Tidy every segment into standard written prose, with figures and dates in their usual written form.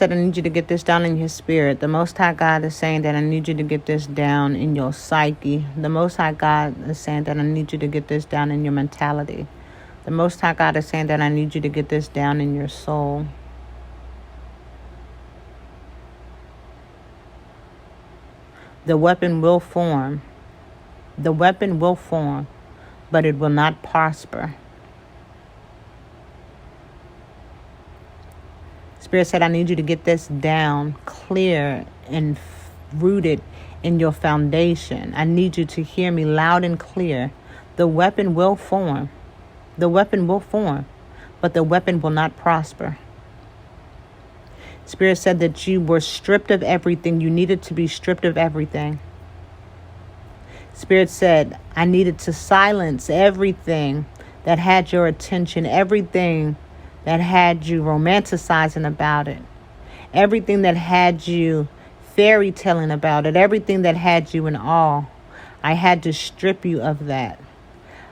said, I need you to get this down in your spirit. The Most High God is saying that I need you to get this down in your psyche. The Most High God is saying that I need you to get this down in your mentality. The Most High God is saying that I need you to get this down in your soul. The weapon will form. The weapon will form, but it will not prosper. Spirit said, I need you to get this down clear and rooted in your foundation. I need you to hear me loud and clear. The weapon will form. The weapon will form, but the weapon will not prosper. Spirit said that you were stripped of everything. You needed to be stripped of everything. Spirit said, I needed to silence everything that had your attention, everything that had you romanticizing about it, everything that had you fairy telling about it, everything that had you in awe. I had to strip you of that.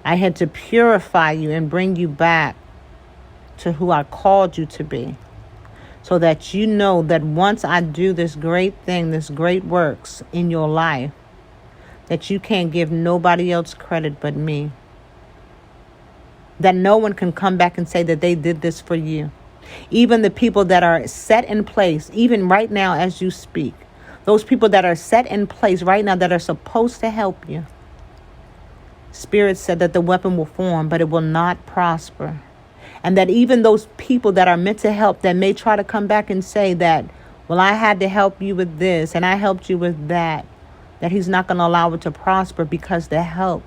I had to purify you and bring you back to who I called you to be, so that you know that once I do this great thing, this great works in your life, that you can't give nobody else credit but me. That no one can come back and say that they did this for you. Even the people that are set in place, even right now as you speak, those people that are set in place right now that are supposed to help you. Spirit said that the weapon will form, but it will not prosper. And that even those people that are meant to help, that may try to come back and say that, well, I had to help you with this and I helped you with that he's not going to allow it to prosper, because the help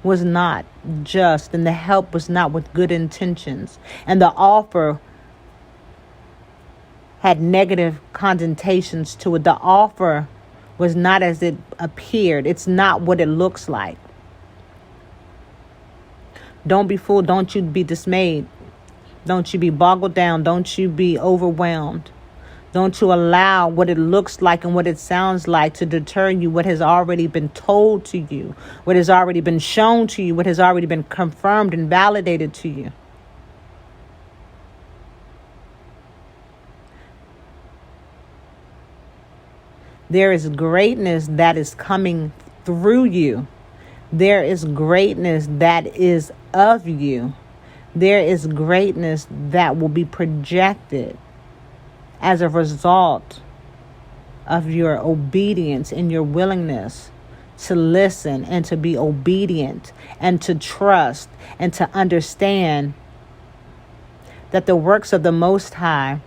was not just, and the help was not with good intentions, and the offer had negative connotations to it. The offer was not as it appeared. It's not what it looks like. Don't be fooled. Don't you be dismayed. Don't you be boggled down. Don't you be overwhelmed. Don't you allow what it looks like and what it sounds like to deter you. What has already been told to you, what has already been shown to you, what has already been confirmed and validated to you. There is greatness that is coming through you. There is greatness that is of you. There is greatness that will be projected as a result of your obedience and your willingness to listen and to be obedient and to trust and to understand that the works of the Most High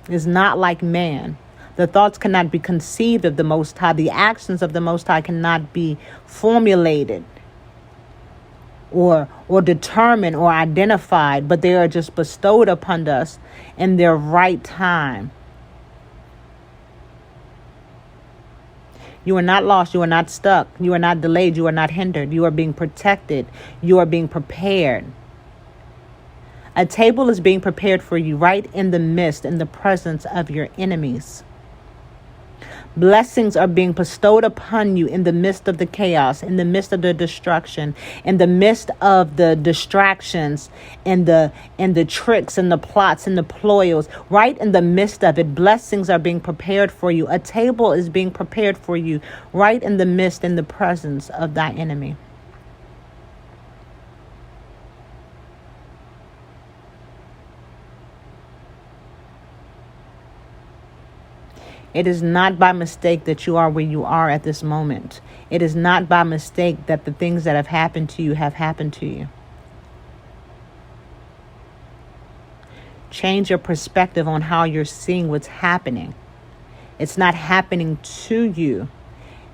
is not like man. The thoughts cannot be conceived of the Most High. The actions of the Most High cannot be formulated or determined or identified, but they are just bestowed upon us in their right time. You are not lost. You are not stuck. You are not delayed. You are not hindered. You are being protected. You are being prepared. A table is being prepared for you right in the midst, in the presence of your enemies. Blessings are being bestowed upon you in the midst of the chaos, in the midst of the destruction, in the midst of the distractions, and the tricks and the plots and the ploys. Right in the midst of it, blessings are being prepared for you. A table is being prepared for you right in the midst, in the presence of thy enemy. It is not by mistake that you are where you are at this moment. It is not by mistake that the things that have happened to you have happened to you. Change your perspective on how you're seeing what's happening. It's not happening to you.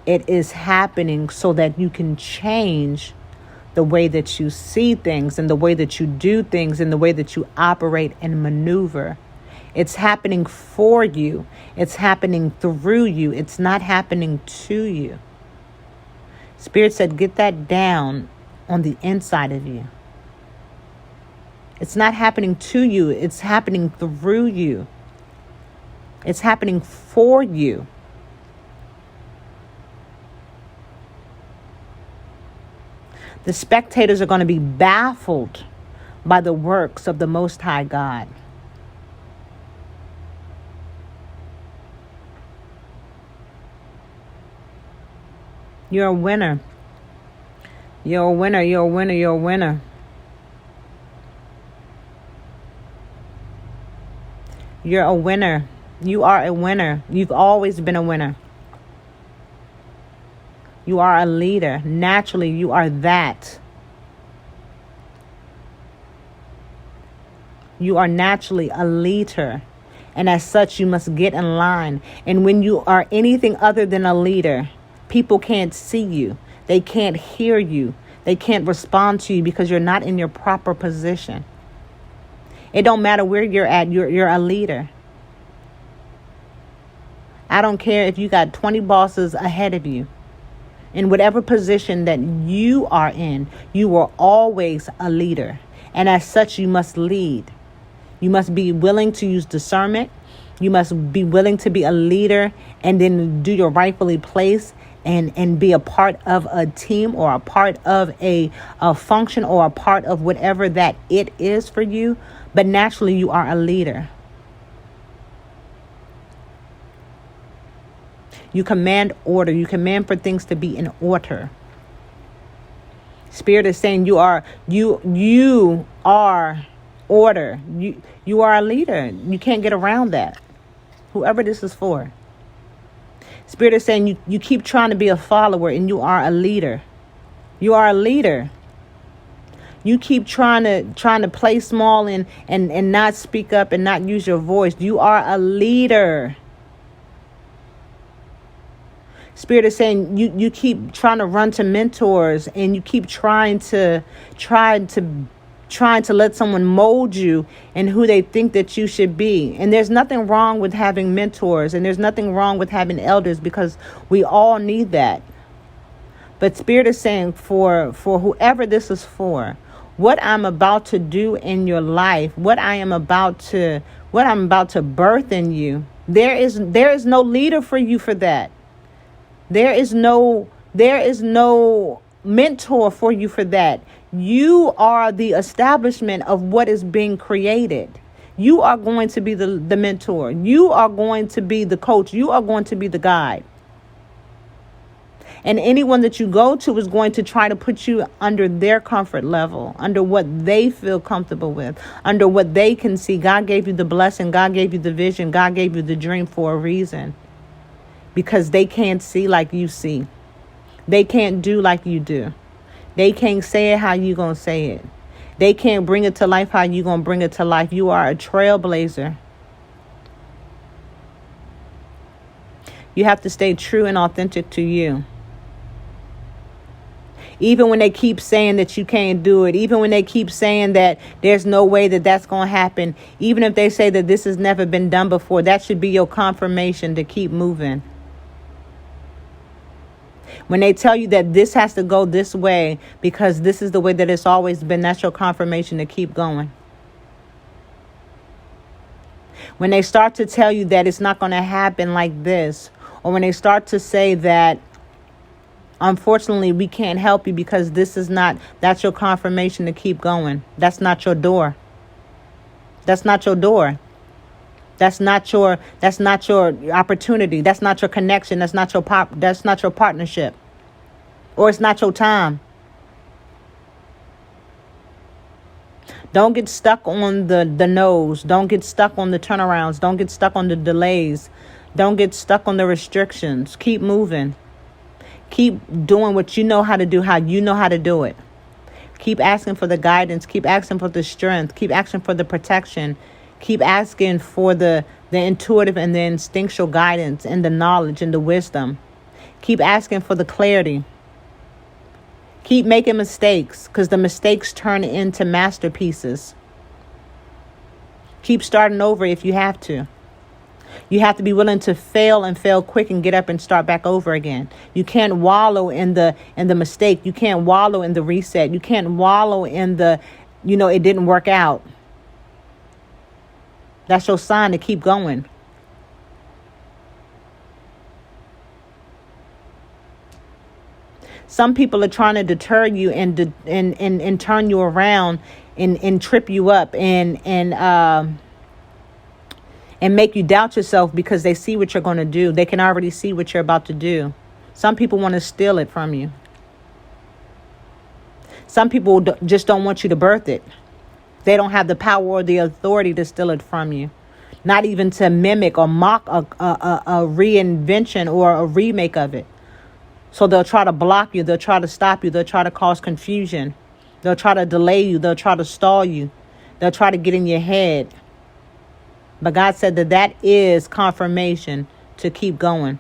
It is happening so that you can change the way that you see things and the way that you do things and the way that you operate and maneuver. It's happening for you. It's happening through you. It's not happening to you. Spirit said, get that down on the inside of you. It's not happening to you. It's happening through you. It's happening for you. The spectators are going to be baffled by the works of the Most High God. You're a winner. You're a winner. You're a winner. You're a winner. You're a winner. You are a winner. You've always been a winner. You are a leader. Naturally, you are that. You are naturally a leader. And as such, you must get in line. And when you are anything other than a leader, people can't see you. They can't hear you. They can't respond to you because you're not in your proper position. It don't matter where you're at. You're a leader. I don't care if you got 20 bosses ahead of you. In whatever position that you are in, you are always a leader. And as such, you must lead. You must be willing to use discernment. You must be willing to be a leader and then do your rightfully place and be a part of a team or a part of a function or a part of whatever that it is for you. But naturally, you are a leader. You command order. You command for things to be in order. Spirit is saying you are order. You are a leader. You can't get around that. Whoever this is for. Spirit is saying you keep trying to be a follower and you are a leader. You are a leader. You keep trying to play small and not speak up and not use your voice. You are a leader. Spirit is saying you keep trying to run to mentors and you keep trying to let someone mold you in who they think that you should be. And there's nothing wrong with having mentors and there's nothing wrong with having elders because we all need that. But Spirit is saying for whoever this is for, what I'm about to do in your life, what I'm about to birth in you, there is no leader for you for that. There is no mentor for you for that. You are the establishment of what is being created. You are going to be the mentor. You are going to be the coach. You are going to be the guide. And anyone that you go to is going to try to put you under their comfort level, under what they feel comfortable with, under what they can see. God gave you the blessing. God gave you the vision. God gave you the dream for a reason. Because they can't see like you see. They can't do like you do. They can't say it how you gonna say it. They can't bring it to life how you gonna bring it to life. You are a trailblazer. You have to stay true and authentic to you. Even when they keep saying that you can't do it, even when they keep saying that there's no way that that's going to happen, even if they say that this has never been done before, that should be your confirmation to keep moving. When they tell you that this has to go this way because this is the way that it's always been, that's your confirmation to keep going. When they start to tell you that it's not going to happen like this, or when they start to say that, unfortunately, we can't help you because that's your confirmation to keep going. That's not your door. That's not your door. That's not your opportunity. That's not your connection. That's not your partnership. Or it's not your time. Don't get stuck on the no's. Don't get stuck on the turnarounds. Don't get stuck on the delays. Don't get stuck on the restrictions. Keep moving. Keep doing what you know how to do, how you know how to do it. Keep asking for the guidance. Keep asking for the strength. Keep asking for the protection. Keep asking for the intuitive and the instinctual guidance and the knowledge and the wisdom. Keep asking for the clarity. Keep making mistakes because the mistakes turn into masterpieces. Keep starting over if you have to. You have to be willing to fail and fail quick and get up and start back over again. You can't wallow in the mistake. You can't wallow in the reset. You can't wallow in the, it didn't work out. That's your sign to keep going. Some people are trying to deter you and turn you around and trip you up and make you doubt yourself because they see what you're going to do. They can already see what you're about to do. Some people want to steal it from you. Some people just don't want you to birth it. They don't have the power or the authority to steal it from you. Not even to mimic or mock a reinvention or a remake of it. So they'll try to block you. They'll try to stop you. They'll try to cause confusion. They'll try to delay you. They'll try to stall you. They'll try to get in your head. But God said that is confirmation to keep going.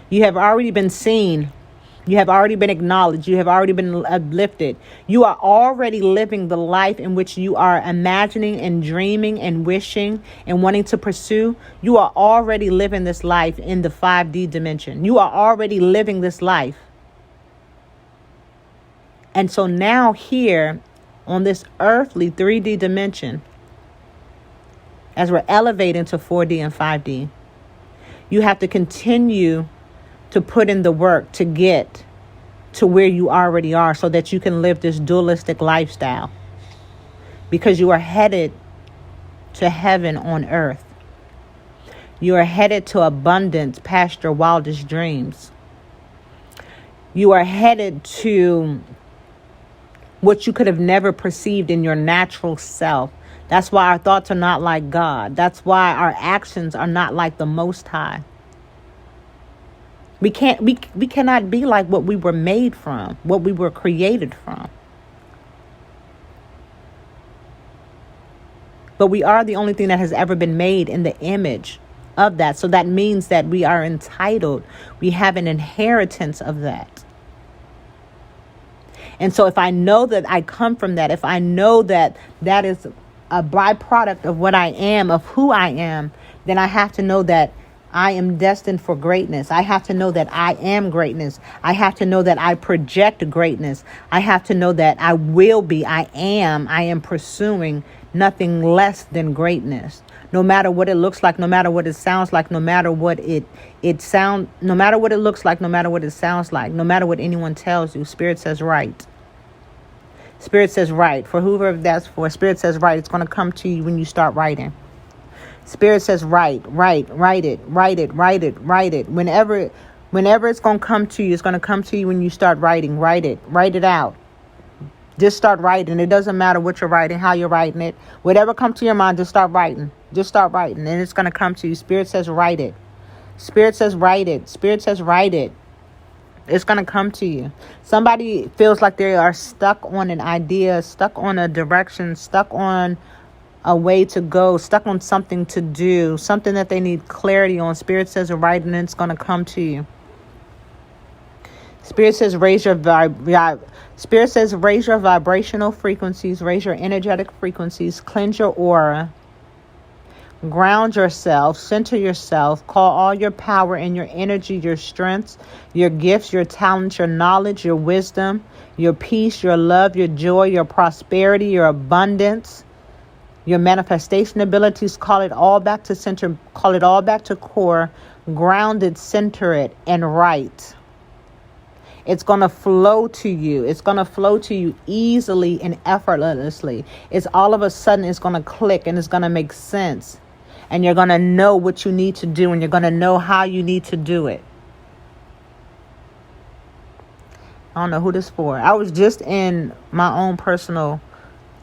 You have already been seen. You have already been acknowledged. You have already been uplifted. You are already living the life in which you are imagining and dreaming and wishing and wanting to pursue. You are already living this life in the 5D dimension. You are already living this life. And so now here on this earthly 3D dimension, as we're elevating to 4D and 5D, you have to continue to put in the work to get to where you already are so that you can live this dualistic lifestyle. Because you are headed to heaven on earth. You are headed to abundance past your wildest dreams. You are headed to what you could have never perceived in your natural self. That's why our thoughts are not like God. That's why our actions are not like the Most High. We cannot be like what we were made from, what we were created from. But we are the only thing that has ever been made in the image of that. So that means that we are entitled. We have an inheritance of that. And so if I know that I come from that, if I know that that is a byproduct of what I am, of who I am, then I have to know that I am destined for greatness. I have to know that I am greatness. I have to know that I project greatness. I have to know that I will be, I am pursuing nothing less than greatness. No matter what it looks like, no matter what it sounds like, no matter what no matter what it looks like, no matter what it sounds like, no matter what anyone tells you, Spirit says right. Spirit says right. For whoever that's for, Spirit says right. It's going to come to you when you start writing. Spirit says write it. Whenever it's going to come to you, it's going to come to you when you start writing. Write it out. Just start writing. It doesn't matter what you're writing, how you're writing it. Whatever comes to your mind, just start writing. And it's going to come to you. Spirit says write it. Spirit says write it. Spirit says write it. It's going to come to you. Somebody feels like they are stuck on an idea, stuck on a direction, stuck on a way to go, stuck on something to do, something that they need clarity on. Spirit says write, and it's going to come to you. Spirit says raise your vibrational frequencies, raise your energetic frequencies, cleanse your aura, ground yourself, center yourself, call all your power and your energy, your strengths, your gifts, your talents, your knowledge, your wisdom, your peace, your love, your joy, your prosperity, your abundance, your manifestation abilities. Call it all back to center, call it all back to core, ground it, center it, and write. It's going to flow to you. It's going to flow to you easily and effortlessly. It's all of a sudden it's going to click and it's going to make sense. And you're going to know what you need to do, and you're going to know how you need to do it. I don't know who this is for. I was just in my own personal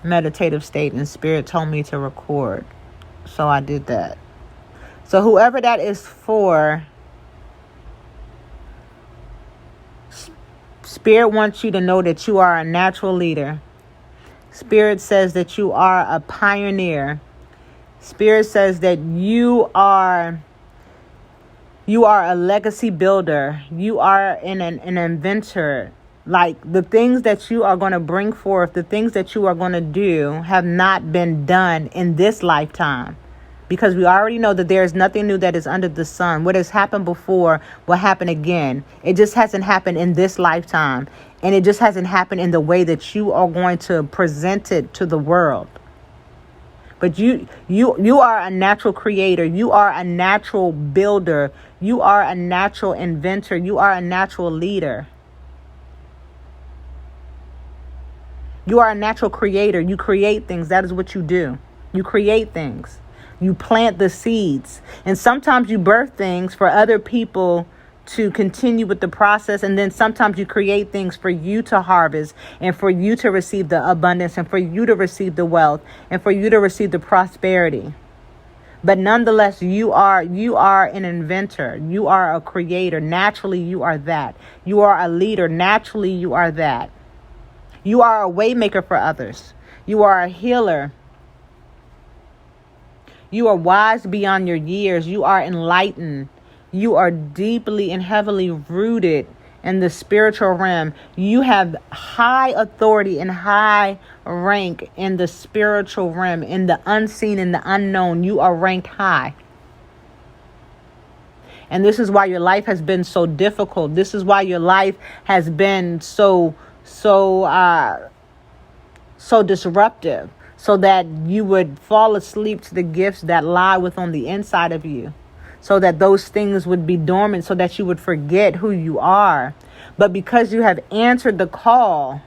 meditative state, and Spirit told me to record. So I did that. So whoever that is for, Spirit wants you to know that you are a natural leader. Spirit says that you are a pioneer. Spirit says that you are a legacy builder. You are an inventor. Like the things that you are going to bring forth, the things that you are going to do have not been done in this lifetime. Because we already know that there is nothing new that is under the sun. What has happened before will happen again. It just hasn't happened in this lifetime. And it just hasn't happened in the way that you are going to present it to the world. But you are a natural creator. You are a natural builder. You are a natural inventor. You are a natural leader. You are a natural creator. You create things. That is what you do. You create things. You plant the seeds. And sometimes you birth things for other people to continue with the process. And then sometimes you create things for you to harvest and for you to receive the abundance and for you to receive the wealth and for you to receive the prosperity. But nonetheless, you are an inventor. You are a creator. Naturally, you are that. You are a leader. Naturally, you are that. You are a way maker for others. You are a healer. You are wise beyond your years. You are enlightened. You are deeply and heavily rooted in the spiritual realm. You have high authority and high rank in the spiritual realm, in the unseen and the unknown. You are ranked high. And this is why your life has been so difficult. This is why your life has been so disruptive, so that you would fall asleep to the gifts that lie within the inside of you, so that those things would be dormant, so that you would forget who you are. But because you have answered the call,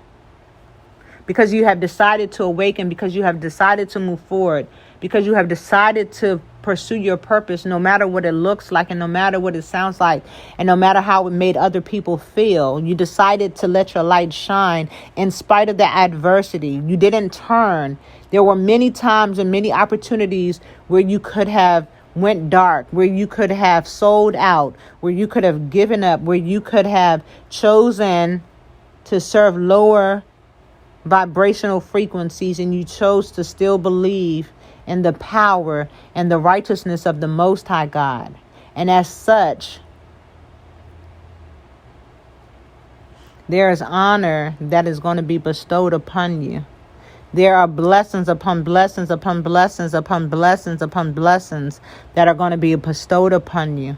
because you have decided to awaken, because you have decided to move forward, because you have decided to pursue your purpose, no matter what it looks like and no matter what it sounds like and no matter how it made other people feel, you decided to let your light shine in spite of the adversity. You didn't turn. There were many times and many opportunities where you could have went dark, where you could have sold out, where you could have given up, where you could have chosen to serve lower vibrational frequencies, and you chose to still believe in the power and the righteousness of the Most High God. And as such, there is honor that is going to be bestowed upon you. There are blessings upon blessings upon blessings upon blessings upon blessings that are going to be bestowed upon you.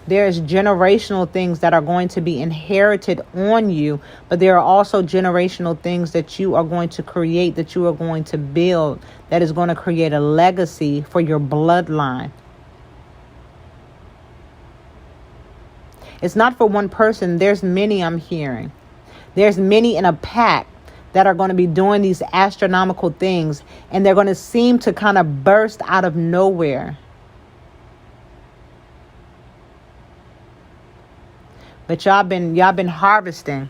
There's generational things that are going to be inherited on you, but there are also generational things that you are going to create, that you are going to build, that is going to create a legacy for your bloodline. It's not for one person. There's many I'm hearing. There's many in a pack that are going to be doing these astronomical things, and they're going to seem to kind of burst out of nowhere. But y'all been harvesting.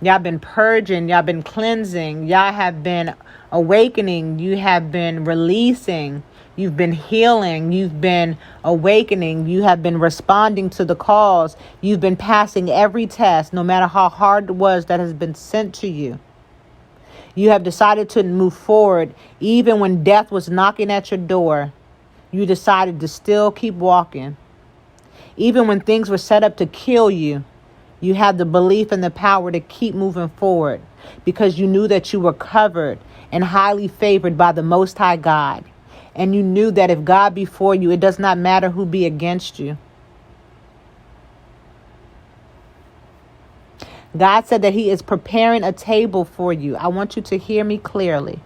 Y'all been purging. Y'all been cleansing. Y'all have been awakening. You have been releasing. You've been healing. You've been awakening. You have been responding to the calls. You've been passing every test, no matter how hard it was, that has been sent to you. You have decided to move forward. Even when death was knocking at your door, you decided to still keep walking. Even when things were set up to kill you, you had the belief and the power to keep moving forward because you knew that you were covered and highly favored by the Most High God. And you knew that if God be for you, it does not matter who be against you. God said that He is preparing a table for you. I want you to hear me clearly.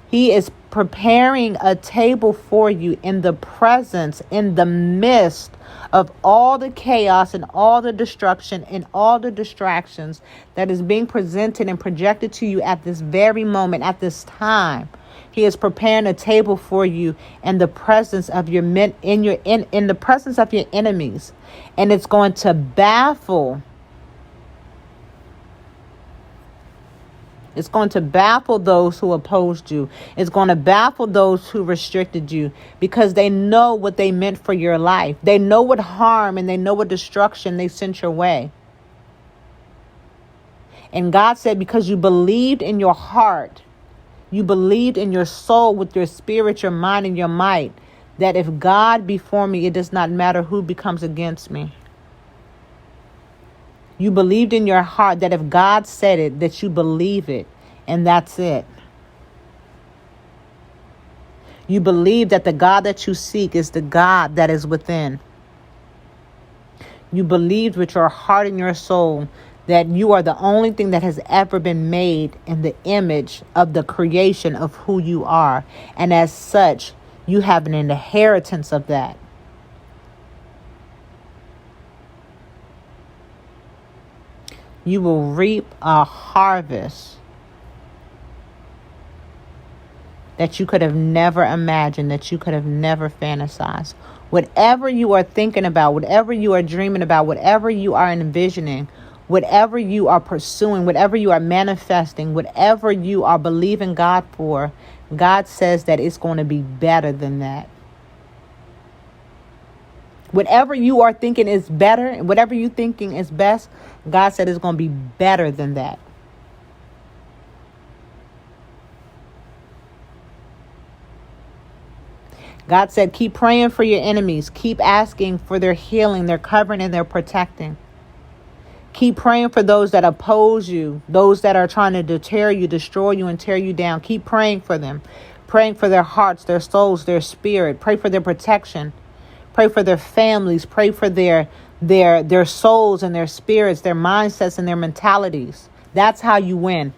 He is preparing a table for you in the presence, in the midst of all the chaos and all the destruction and all the distractions that is being presented and projected to you at this very moment, at this time. He is preparing a table for you in the presence of your in the presence of your enemies, and it's going to baffle. It's going to baffle those who opposed you. It's going to baffle those who restricted you because they know what they meant for your life. They know what harm and they know what destruction they sent your way. And God said, because you believed in your heart, you believed in your soul with your spirit, your mind, and your might, that if God be for me, it does not matter who becomes against me. You believed in your heart that if God said it, that you believe it, and that's it. You believe that the God that you seek is the God that is within. You believed with your heart and your soul that you are the only thing that has ever been made in the image of the creation of who you are. And as such, you have an inheritance of that. You will reap a harvest that you could have never imagined, that you could have never fantasized. Whatever you are thinking about, whatever you are dreaming about, whatever you are envisioning, whatever you are pursuing, whatever you are manifesting, whatever you are believing God for, God says that it's going to be better than that. Whatever you are thinking is better, whatever you thinking is best, God said it's going to be better than that. God said, keep praying for your enemies. Keep asking for their healing, their covering, and their protecting. Keep praying for those that oppose you, those that are trying to deter you, destroy you, and tear you down. Keep praying for them. Praying for their hearts, their souls, their spirit. Pray for their protection. Pray for their families. Pray for their souls and their spirits, their mindsets and their mentalities. That's how you win.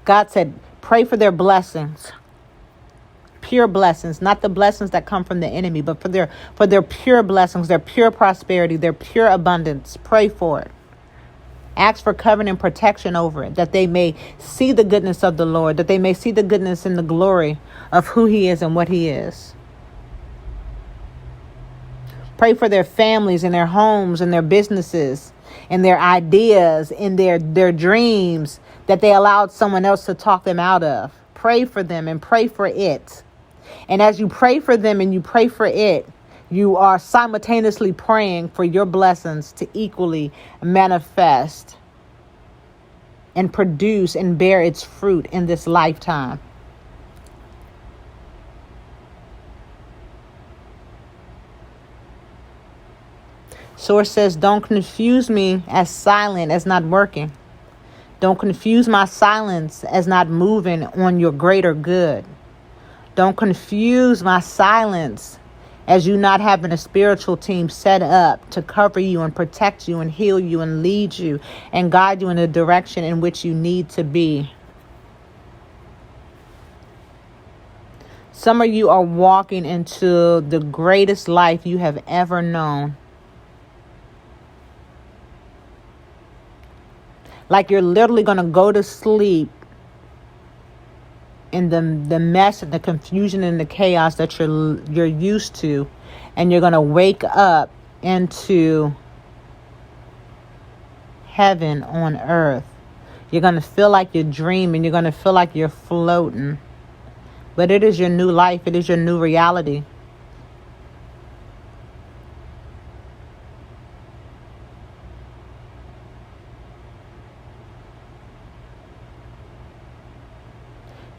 God said, pray for their blessings. Pure blessings, not the blessings that come from the enemy, but for their pure blessings, their pure prosperity, their pure abundance. Pray for it. Ask for covering and protection over it, that they may see the goodness of the Lord, that they may see the goodness and the glory of who he is and what he is. Pray for their families and their homes and their businesses and their ideas and their dreams that they allowed someone else to talk them out of. Pray for them and pray for it. And as you pray for them and you pray for it, you are simultaneously praying for your blessings to equally manifest and produce and bear its fruit in this lifetime. Source says, don't confuse me as silent as not working. Don't confuse my silence as not moving on your greater good. Don't confuse my silence as you not having a spiritual team set up to cover you and protect you and heal you and lead you and guide you in the direction in which you need to be. Some of you are walking into the greatest life you have ever known. Like you're literally going to go to sleep in the mess and the confusion and the chaos that you're used to, and you're going to wake up into heaven on earth. You're going to feel like you're dreaming. You're going to feel like you're floating. But it is your new life. It is your new reality.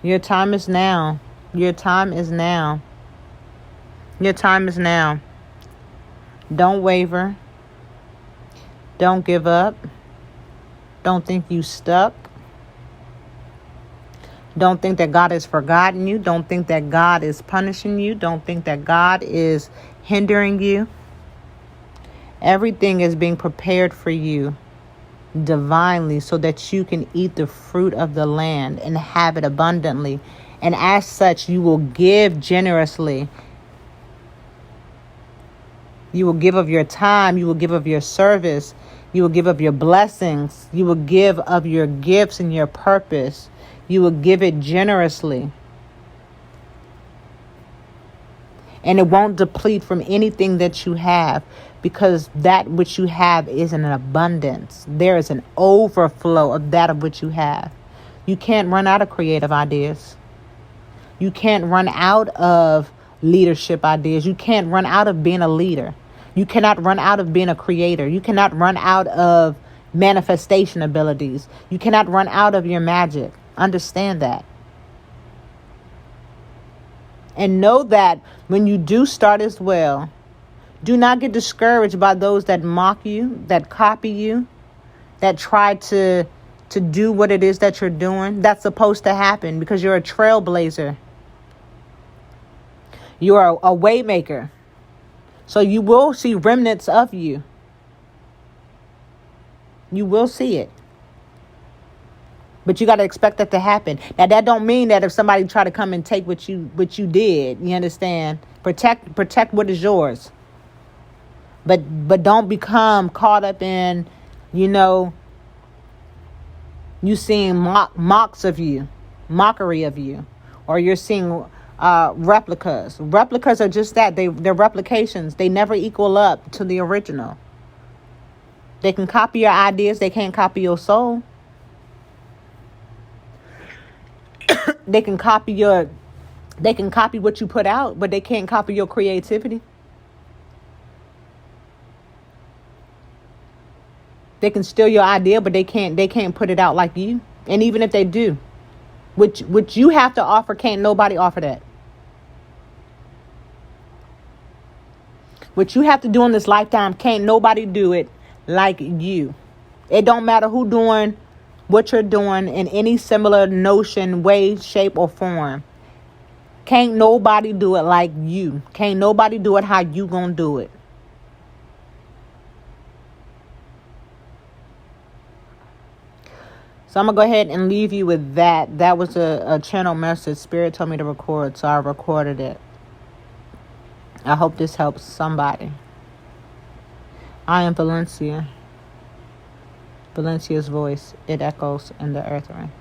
Your time is now. Your time is now. Your time is now. Don't waver. Don't give up. Don't think you stuck. Don't think that God has forgotten you. Don't think that God is punishing you. Don't think that God is hindering you. Everything is being prepared for you divinely so that you can eat the fruit of the land and have it abundantly. And as such, you will give generously. You will give of your time. You will give of your service. You will give of your blessings. You will give of your gifts and your purpose. You will give it generously. And it won't deplete from anything that you have, because that which you have is in an abundance. There is an overflow of that of which you have. You can't run out of creative ideas. You can't run out of leadership ideas. You can't run out of being a leader. You cannot run out of being a creator. You cannot run out of manifestation abilities. You cannot run out of your magic. Understand that. And know that when you do start as well, do not get discouraged by those that mock you, that copy you, that try to do what it is that you're doing. That's supposed to happen because you're a trailblazer. You are a way maker. So you will see remnants of you. You will see it. But you got to expect that to happen. Now, that don't mean that if somebody try to come and take what you did, you understand? Protect what is yours. But don't become caught up in, you know, you seeing mockery of you, or you're seeing replicas. Replicas are just that. They're replications. They never equal up to the original. They can copy your ideas. They can't copy your soul. They can copy what you put out, but they can't copy your creativity. They can steal your idea, but they can't put it out like you. And even if they do, which you have to offer, can't nobody offer that. What you have to do in this lifetime, can't nobody do it like you. It don't matter who doing what you're doing in any similar notion, way, shape, or form. Can't nobody do it like you. Can't nobody do it how you gonna do it. So I'm going to go ahead and leave you with that. That was a channel message Spirit told me to record, so I recorded it. I hope this helps somebody. I am Valencia. Valencia's voice. It echoes in the earth realm.